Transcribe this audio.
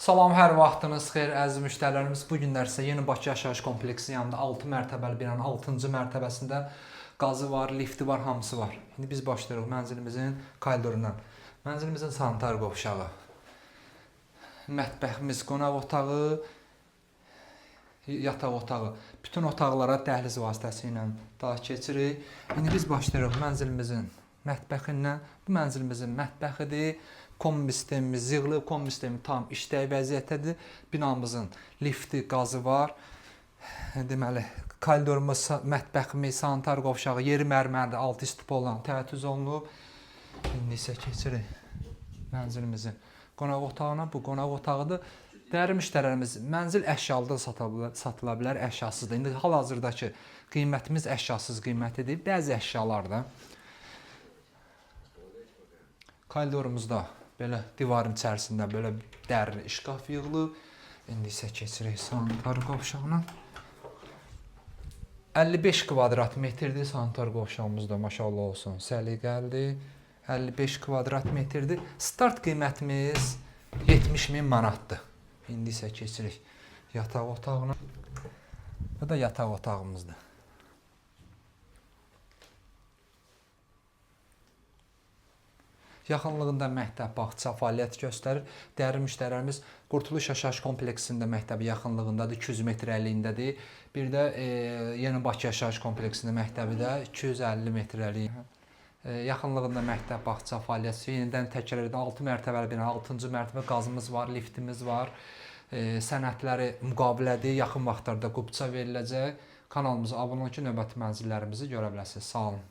Salam, hər vaxtınız xeyir əziz müştərilərimiz. Bu günlər isə Yeni Bakı yaşayış kompleksinin yanında 6 mərtəbəli binanın 6-cı mərtəbəsində qazı var, lifti var, hamısı var. İndi biz başlayırıq mənzilimizin koridorundan. Mənzilimizin sanitar qovşağı, mətbəximiz, qonaq otağı, yataq otağı. Bütün otaqlara dəhliz vasitəsilə daha keçirik. İndi biz başlayırıq mənzilimizin mətbəxindən. Bu mənzilimizin mətbəxidir. Kombi sistemimiz yığılıb, kombi sistemi tam işlək vəziyyətdədir. Binamızın lifti, qazı var. Deməli, koridorumuz, mətbəximiz, sanitar qovşağı, yeri mərmərdir, altı istipa olan təchiz olunub. İndi isə keçirik mənzilimizin qonaq otağına. Bu qonaq otağıdır. Dəyərli müştərilərimiz, mənzil əşyalı da satıla bilər, əşyasızdır. İndi hal-hazırdakı qiymətimiz əşyasız qiymətidir. Bəzi əşyalarda koridorumuzda belə divarın içərisində belə dərin şkaf yığılıb. İndi isə keçirik sanitar qovşağına. 55 kvadrat metrdir sanitar qovşağımız da, maşallah olsun, səliqəlidir. 55 kvadrat metrdir. Start qiymətimiz 70.000 manatdır. İndi isə keçirik yataq otağına. Bu da yataq otağımızdır. Yaxınlığında məktəb, bağça fəaliyyət göstərir. Dəyərli müştərilərimiz Qurtuluş yaşayış kompleksində məktəbi yaxınlığındadır, 200 metr əliyindədir. Bir də Yeni Bakı yaşayış kompleksində məktəbi də 250 metr əliyində. Yaxınlığında məktəb, bağça fəaliyyət, yenidən təkrar edən 6 mərtəbəli bina, 6-cı mərtəbə qazımız var, liftimiz var. Sənədləri müqavilədir, yaxın vaxtlarda qubça veriləcək. Kanalımıza abunə olun ki, növbəti mənzillərimizi görə biləsiniz. Sağ olun.